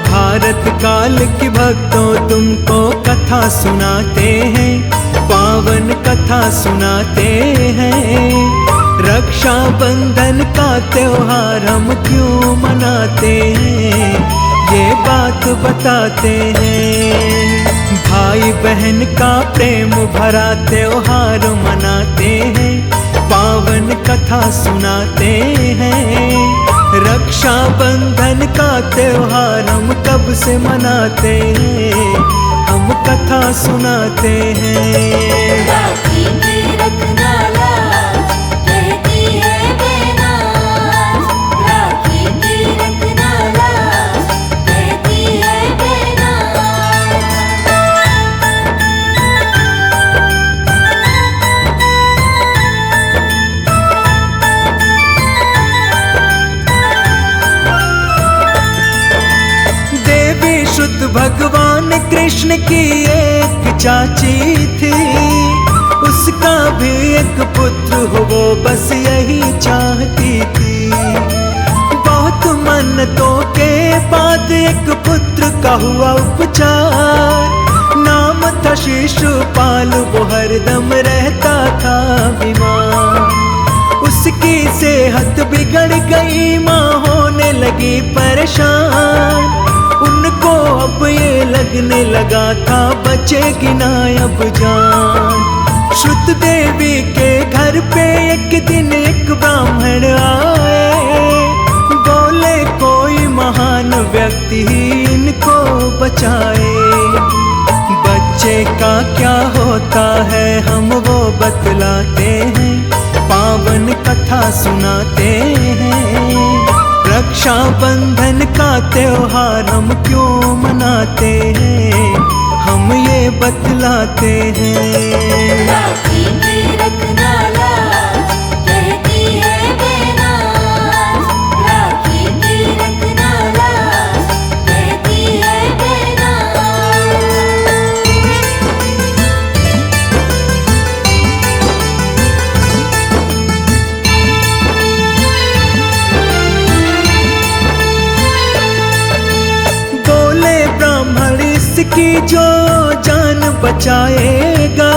महाभारत काल की भक्तों तुमको कथा सुनाते हैं, पावन कथा सुनाते हैं। रक्षा बंधन का त्योहार हम क्यों मनाते हैं, ये बात बताते हैं। भाई बहन का प्रेम भरा त्योहार मनाते हैं, पावन कथा सुनाते हैं। रक्षा बंधन का त्योहार हम कब से मनाते हैं, हम कथा सुनाते हैं। राखी की रखना लाज, कहती है बेनाज। राखी की रखना लाज, कहती है बेनाज। देवी शुद्ध भगवान कृष्ण की एक चाची थी, उसका भी एक पुत्र हो वो बस यही चाहती थी। बहुत मन्नतों के बाद एक पुत्र का हुआ उपचार, नाम था शिशुपाल, वो हरदम रहता था बीमार। उसकी सेहत बिगड़ गई, माँ होने लगी परेशान। उनको अब ये लगने लगा था बचेगी ना अब जान। श्रुत देवी के घर पे एक दिन एक ब्राह्मण आए, बोले कोई महान व्यक्ति ही इनको बचाए। बच्चे का क्या होता है हम वो बतलाते हैं, पावन कथा सुनाते हैं। रक्षा बंधन का त्योहार हम क्यों मनाते हैं, हम ये बतलाते हैं। राखी की रखना लाज, कहती है बेनाज। राखी की रखना लाज, कहती है बेनाज। बोले ब्राह्मण इसकी जो जान बचाएगा,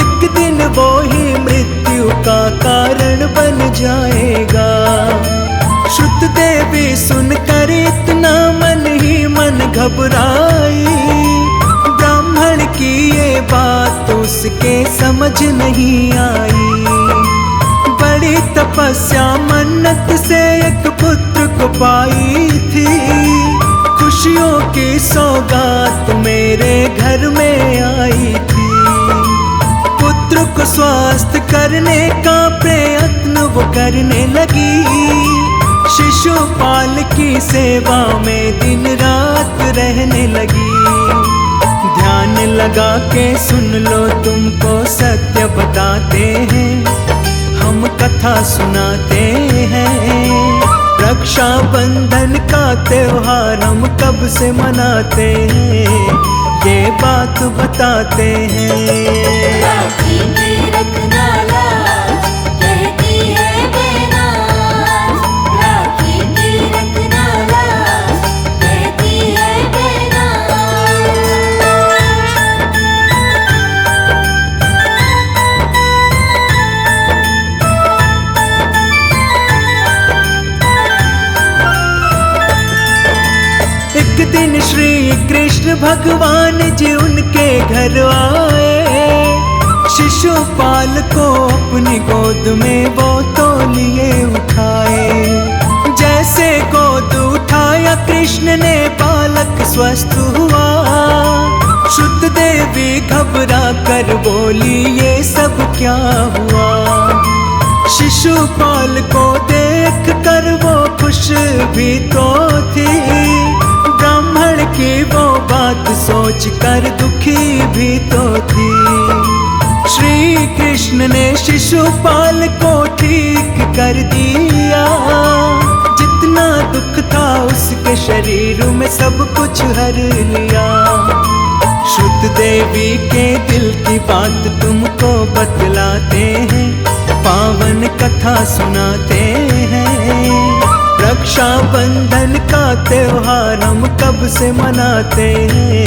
एक दिन वो ही मृत्यु का कारण बन जाएगा। श्रुत देवी सुनकर इतना मन ही मन घबराई, ब्राह्मण की ये बात उसके समझ नहीं आई। बड़ी तपस्या मन्नत से एक पुत्र को पाई थी, खुशियों की सौगात मेरे घर में आई थी। पुत्र को स्वस्थ करने का प्रयत्न वो करने लगी, शिशुपाल की सेवा में दिन रात रहने लगी। ध्यान लगा के सुन लो तुमको सत्य बताते हैं, हम कथा सुनाते हैं। रक्षा बंधन का त्योहार हम कब से मनाते हैं, ये बात बताते हैं। राखी की रखना लाज, कहती है बेनाज। राखी की रखना लाज, कहती है बेनाज। एक दिन श्री कृष्ण भगवान जी उनके घर आए, शिशुपाल को अपनी गोद में वो तो लिए उठाए। जैसे गोद उठाया कृष्ण ने बालक स्वस्थ हुआ, शुद्ध देवी घबरा कर बोली ये सब क्या हुआ। शिशुपाल को देख कर वो खुश भी तो थी, ब्राह्मण की वो बात सोच कर दुखी भी तो थी। श्री कृष्ण ने शिशुपाल को ठीक कर दिया, जितना दुख था उसके शरीर में सब कुछ हर लिया। शुद्ध देवी के दिल की बात तुमको बतलाते हैं, पावन कथा सुनाते हैं। रक्षाबंधन का त्योहार हम कब से मनाते हैं,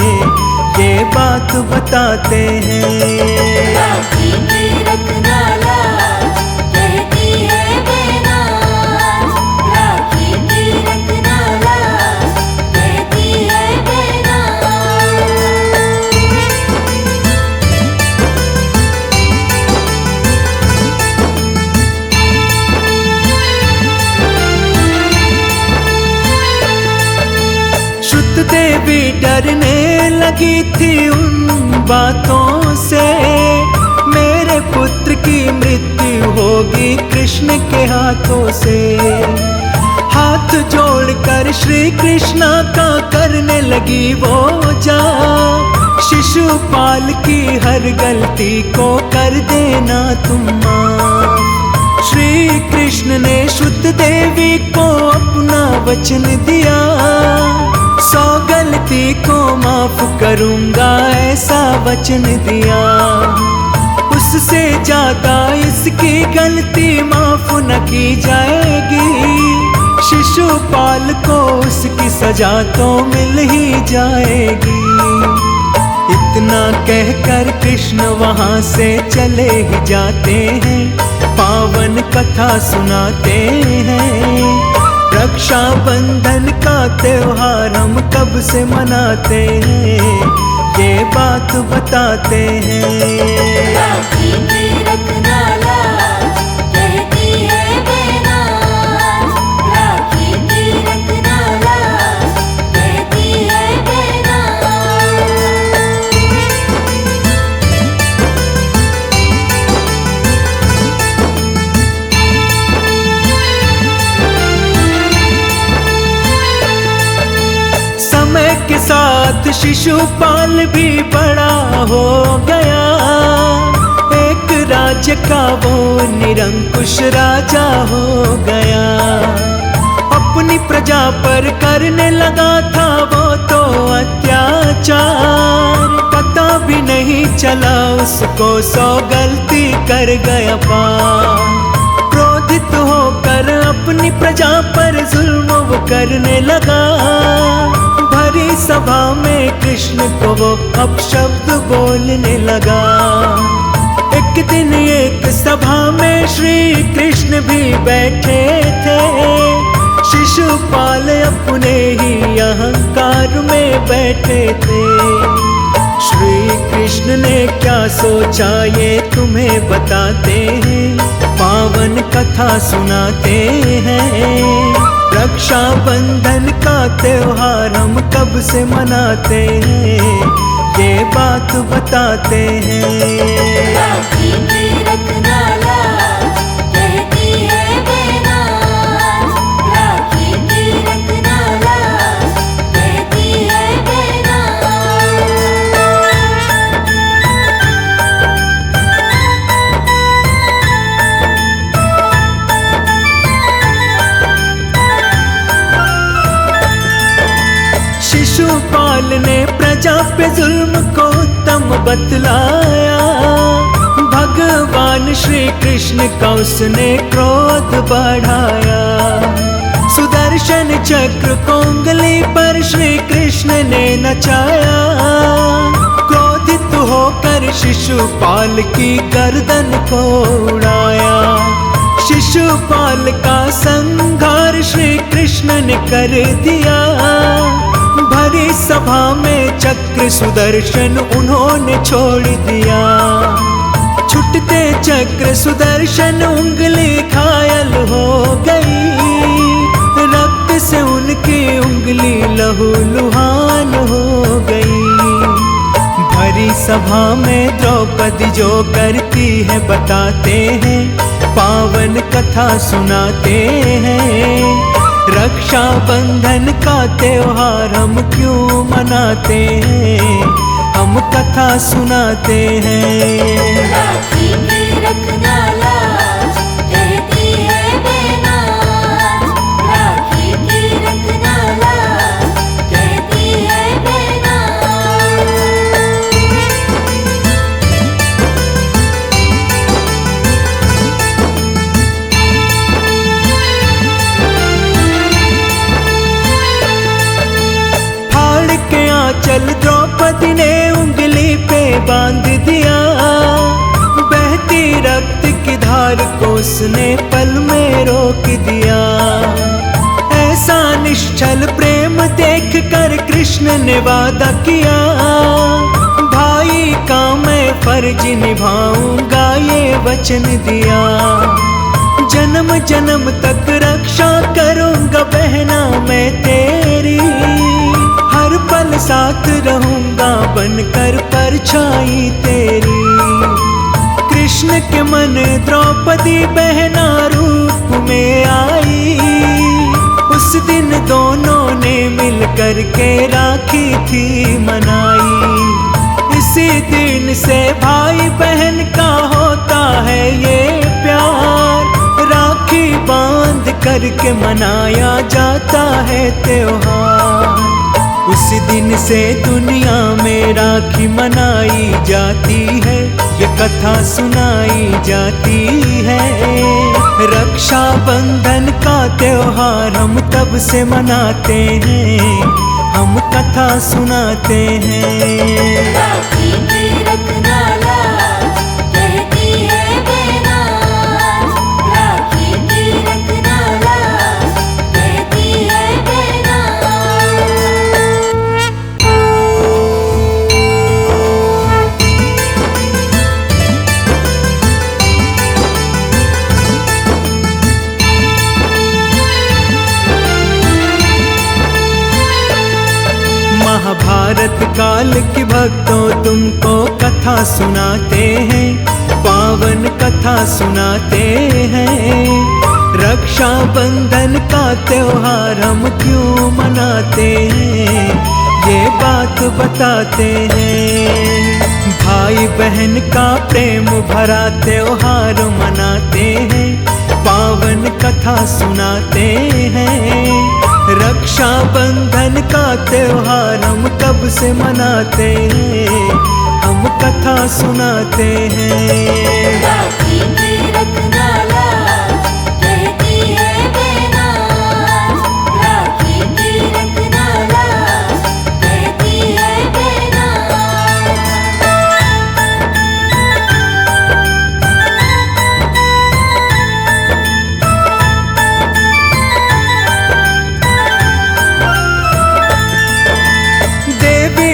ये बात बताते हैं। राखी की रखना लाज, कहती है बेनाज। राखी की रखना लाज, कहती है बेनाज। श्रुत देवी डरने लगी थी उन बातों से, मेरे पुत्र की मृत्यु होगी कृष्ण के हाथों से। हाथ जोड़कर श्री कृष्णा का करने लगी वो जा, शिशुपाल की हर गलती को कर देना तुम माफ। श्री कृष्ण ने श्रुत देवी को अपना वचन दिया, 100 गलती को माफ करूंगा ऐसा वचन दिया। उससे ज्यादा इसकी गलती माफ न की जाएगी, शिशुपाल को उसकी सजा तो मिल ही जाएगी। इतना कहकर कृष्ण वहां से चले ही जाते हैं, पावन कथा सुनाते हैं। रक्षाबंधन का त्योहार हम कब से मनाते हैं, ये बात बताते हैं। राखी की रखना लाज, कहती है बेनाज। राखी की रखना लाज, कहती है बेनाज। समय के साथ शिशुपाल भी बड़ा हो गया, एक राज्य का वो निरंकुश राजा हो गया। अपनी प्रजा पर करने लगा था वो तो अत्याचार, पता भी नहीं चला उसको 100 गलती कर गया पार। क्रोधित होकर अपनी प्रजा पर जुल्म वो करने लगा, भरी सभा में कृष्ण को वो अपशब्द बोलने लगा। एक दिन एक सभा में श्री कृष्ण भी बैठे थे, शिशुपाल अपने ही अहंकार में बैठे थे। श्री कृष्ण ने क्या सोचा ये तुम्हें बताते हैं, पावन कथा सुनाते हैं। रक्षाबंधन का त्योहार हम कब से मनाते हैं, ये बात बताते हैं। राखी की रखना लाज, कहती है बेनाज। राखी की रखना लाज, कहती है बेनाज। शिशुपाल ने प्रजा पे जुल्म को उत्तम बतलाया, भगवान श्री कृष्ण का उसने क्रोध बढ़ाया। सुदर्शन चक्र को उंगली पर श्री कृष्ण ने नचाया, क्रोधित होकर शिशुपाल की गर्दन को उड़ाया। शिशुपाल का संहार श्री कृष्ण ने कर दिया, भरी सभा में चक्र सुदर्शन उन्होंने छोड़ दिया। छुटते चक्र सुदर्शन उंगली घायल हो गई, रक्त से उनकी उंगली लहूलुहान हो गई। भरी सभा में द्रौपदी जो करती है बताते हैं, पावन कथा सुनाते हैं। रक्षाबंधन का त्योहार हम क्यों मनाते हैं, हम कथा सुनाते हैं। राखी की रखना लाज, कहती है बेनाज। राखी की रखना लाज, कहती है बेनाज। बांध दिया, बहती रक्त की धार को उसने पल में रोक दिया। ऐसा निश्चल प्रेम देख कर कृष्ण ने वादा किया, भाई का मैं फर्ज निभाऊंगा ये वचन दिया। जन्म जन्म तक रक्षा करूंगा बहना मैं तेरी, हर पल साथ रहूंगा बनकर परछाई तेरी। कृष्ण के मन द्रौपदी बहना रूप में आई, उस दिन दोनों ने मिलकर के राखी थी मनाई। इसी दिन से भाई बहन का होता है ये प्यार, राखी बांध करके मनाया जाता है त्योहार। उस दिन से दुनिया में राखी मनाई जाती है, ये कथा सुनाई जाती है। रक्षा बंधन का त्योहार हम तब से मनाते हैं, हम कथा सुनाते हैं। राखी की रखना लाज, कहती है बेनाज। राखी की रखना लाज, कहती है बेनाज। महाभारत काल की भक्तों तुमको कथा सुनाते हैं, पावन कथा सुनाते हैं। रक्षा बंधन का त्योहार हम क्यों मनाते हैं, ये बात बताते हैं। भाई बहन का प्रेम भरा त्योहार मनाते हैं, पावन कथा सुनाते हैं। रक्षा बंधन का त्योहार हम कब से मनाते हैं, हम कथा सुनाते हैं। राखी की रखना लाज, कहती है बेनाज। राखी की रखना लाज, कहती है बेनाज।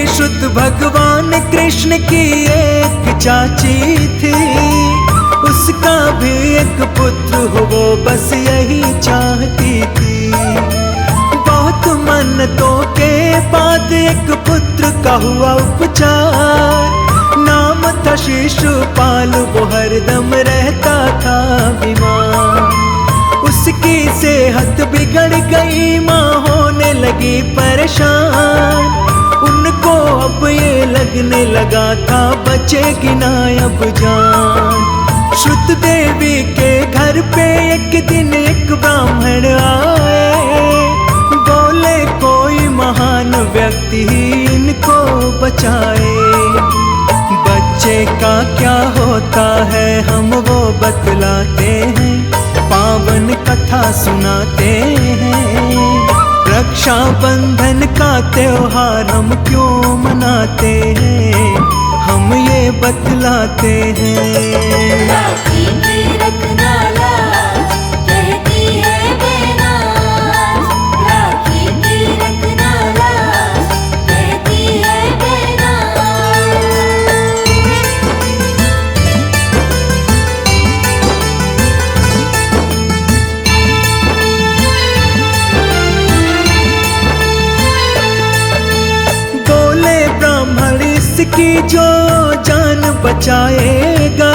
शुद्ध भगवान कृष्ण की एक चाची थी, उसका भी एक पुत्र हो वो बस यही चाहती थी। बहुत मन्नतों के बाद एक पुत्र का हुआ उपचार, नाम था शिशुपाल, वो हरदम रहता था बीमार। उसकी सेहत बिगड़ गई, माँ होने लगी परेशान। उनको अब ये लगने लगा था बचेगी ना अब जान। श्रुत देवी के घर पे एक दिन एक ब्राह्मण आए, बोले कोई महान व्यक्ति ही इनको बचाए। बच्चे का क्या होता है हम वो बतलाते हैं, पावन कथा सुनाते हैं। रक्षा बंधन का त्योहार हम क्यों मनाते हैं, हम ये बतलाते हैं। राखी की रखना लाज, कहती है बेनाज। राखी की रखना लाज, कहती है बेनाज। इसकी जो जान बचाएगा,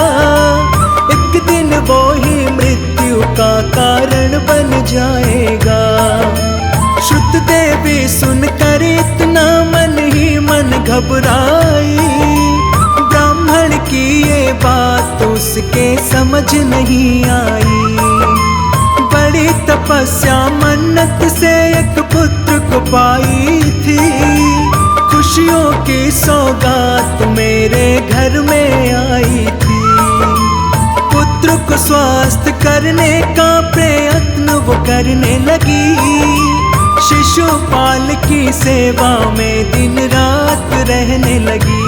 एक दिन वो ही मृत्यु का कारण बन जाएगा। श्रुत देवी सुनकर इतना मन ही मन घबराई, ब्राह्मण की ये बात उसके समझ नहीं आई। बड़ी तपस्या मन्नत से एक पुत्र को पाई थी, खुशियों की सौगात मेरे घर में आई थी। पुत्र को स्वस्थ करने का प्रयत्न वो करने लगी, शिशुपाल की सेवा में दिन रात रहने लगी।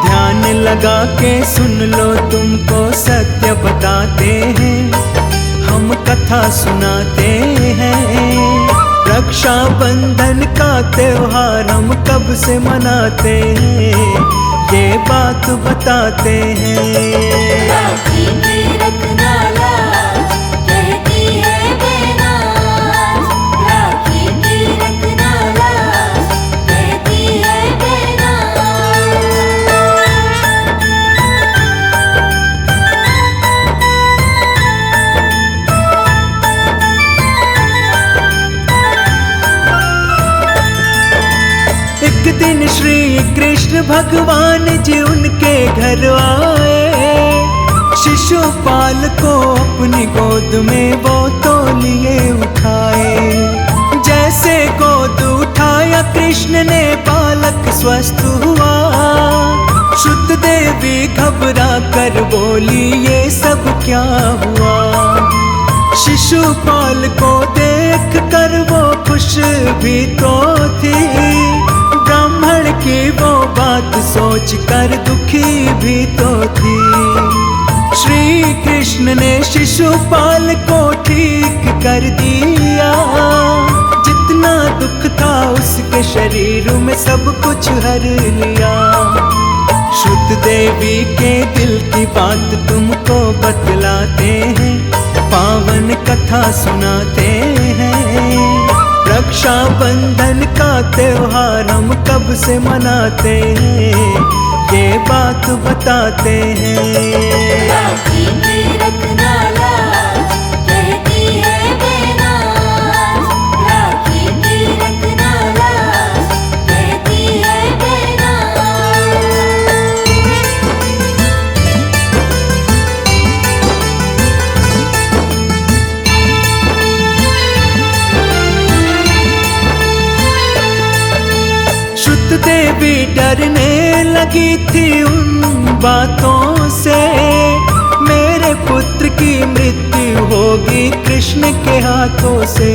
ध्यान लगा के सुन लो, तुमको सत्य बताते हैं, हम कथा सुनाते हैं। रक्षा बंधन का त्योहार हम कब से मनाते हैं, ये बात बताते हैं। राखी की रखना लाज, कहती है बेनाज। राखी की रखना लाज, कहती है बेनाज। एक दिन श्री कृष्ण भगवान जी उनके घर आए। शिशुपाल को अपनी गोद में वो तो लिए उठाए। जैसे गोद उठाया कृष्ण ने, बालक स्वस्थ हुआ। श्रुत देवी घबरा कर बोली, ये सब क्या हुआ। शिशुपाल को देख कर वो खुश भी तो थी, ब्राह्मण की वो बात सोच कर दुखी भी तो थी। श्री कृष्ण ने शिशुपाल को ठीक कर दिया। जितना दुख था उसके शरीर में सब कुछ हर लिया। श्रुत देवी के दिल की बात तुमको बतलाते हैं, पावन कथा सुनाते हैं। रक्षा बंधन का त्योहार हम कब से मनाते हैं, ये बात बताते हैं। राखी की रखना लाज, कहती है बेनाज। राखी की रखना लाज, कहती है बेनाज। श्रुत देवी डरने लगी थी उन बातों से, मेरे पुत्र की मृत्यु होगी कृष्ण के हाथों से।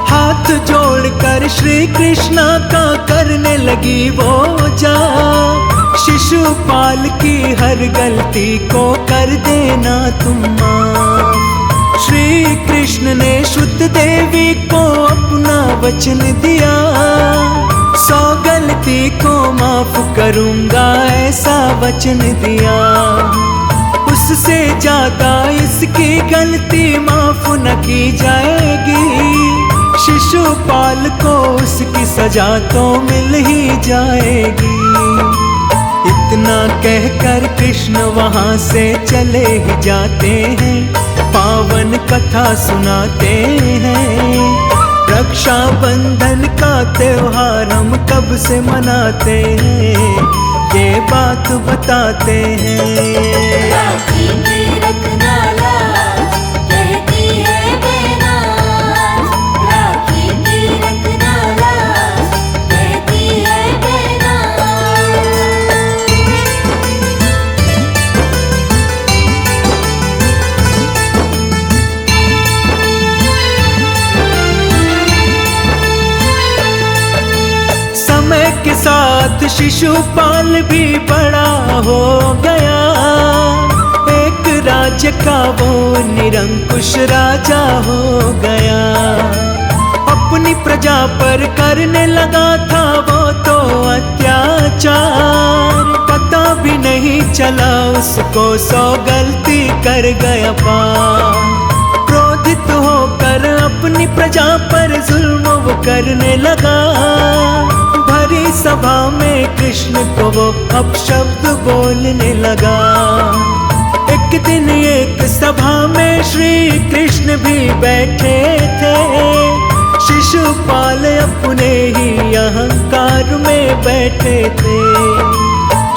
हाथ जोड़कर श्री कृष्णा का करने लगी वो जाप। शिशुपाल की हर गलती को कर देना तुम माफ। श्री कृष्ण ने श्रुत देवी को अपना वचन दिया, 100 गलती को माफ करूंगा ऐसा वचन दिया। उससे ज्यादा इसकी गलती माफ न की जाएगी। शिशुपाल को उसकी सजा तो मिल ही जाएगी। इतना कहकर कृष्ण वहां से चले ही जाते हैं, पावन कथा सुनाते हैं। रक्षा बंधन का त्योहार हम कब से मनाते हैं, ये बात बताते हैं। राखी की रखना लाज, कहती है बेनाज। राखी की रखना लाज, कहती है बेनाज। समय के साथ शिशुपाल भी बड़ा हो गया। एक राज्य का वो निरंकुश राजा हो गया। अपनी प्रजा पर करने लगा था वो तो अत्याचार। पता भी नहीं चला उसको 100 गलती कर गया पार। क्रोधित होकर अपनी प्रजा पर जुल्म वो करने लगा। भरी सभा में कृष्ण को वो अपशब्द बोलने लगा। एक दिन एक सभा में श्री कृष्ण भी बैठे थे। शिशुपाल अपने ही अहंकार में बैठे थे।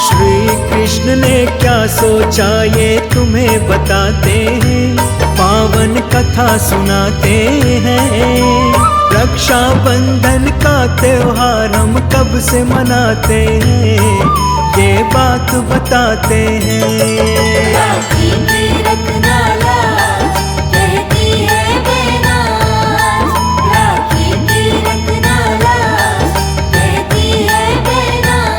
श्री कृष्ण ने क्या सोचा ये तुम्हें बताते हैं, पावन कथा सुनाते हैं। रक्षा बंधन का त्योहार हम कब से मनाते हैं, ये बात बताते हैं। राखी की रखना लाज, कहती है बेनाज। राखी की रखना लाज, कहती है बेनाज।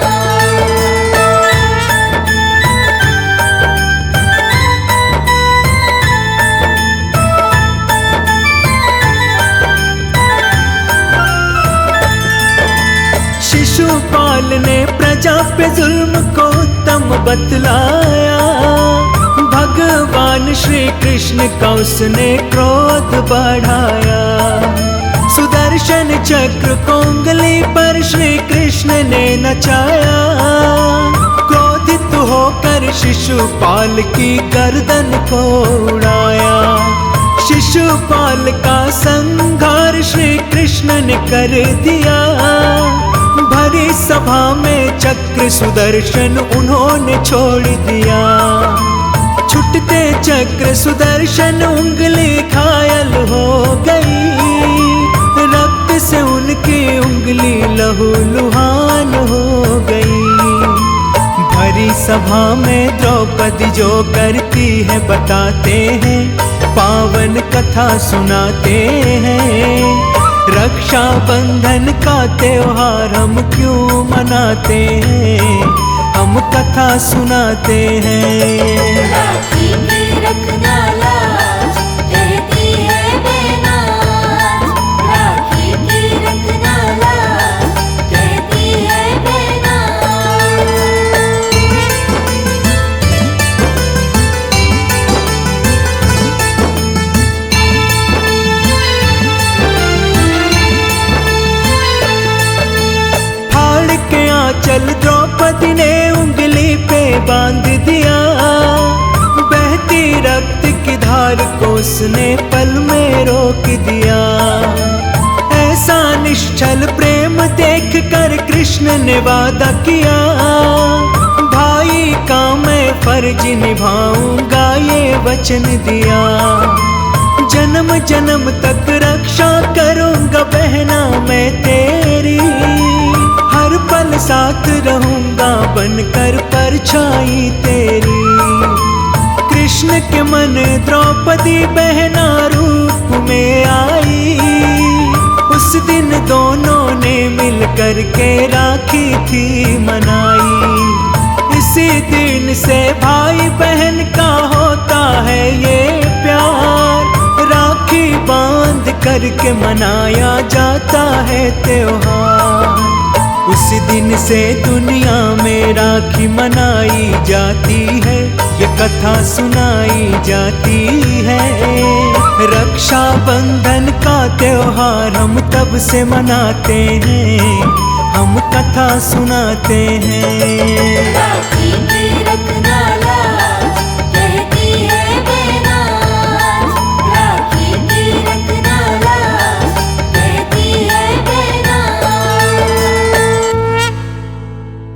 शिशुपाल ने प्रजा पे जुल्म को उत्तम बतलाया। भगवान श्री कृष्ण का उसने क्रोध बढ़ाया। सुदर्शन चक्र को उंगली पर श्री कृष्ण ने नचाया। क्रोधित होकर शिशुपाल की गर्दन को उड़ाया। शिशुपाल का संहार श्री कृष्ण ने कर दिया। भरी सभा में चक्र सुदर्शन उन्होंने छोड़ दिया। छुटते चक्र सुदर्शन उंगली घायल हो गई। रक्त से उनकी उंगली लहूलुहान हो गई। भरी सभा में द्रौपदी जो करती है बताते हैं, पावन कथा सुनाते हैं। रक्षा बंधन का त्योहार हम क्यों मनाते हैं, हम कथा सुनाते हैं। राखी की रखना लाज, कहती है बेनाज। राखी की रखना लाज, कहती है बेनाज। चल द्रौपदी ने उंगली पे बांध दिया। बहती रक्त की धार को उसने पल में रोक दिया। ऐसा निश्चल प्रेम देख कर कृष्ण ने वादा किया। भाई का मैं फर्ज निभाऊंगा ये वचन दिया। जन्म जन्म तक रक्षा करूंगा बहना मैं तेरी। हर पल साथ रहूंगा बनकर परछाई तेरी। कृष्ण के मन द्रौपदी बहना रूप में आई। उस दिन दोनों ने मिलकर के राखी थी मनाई। इसी दिन से भाई बहन का होता है ये प्यार। राखी बांध करके मनाया जाता है त्योहार। उस दिन से दुनिया में राखी मनाई जाती है, ये कथा सुनाई जाती है। रक्षा बंधन का त्योहार हम तब से मनाते हैं, हम कथा सुनाते हैं।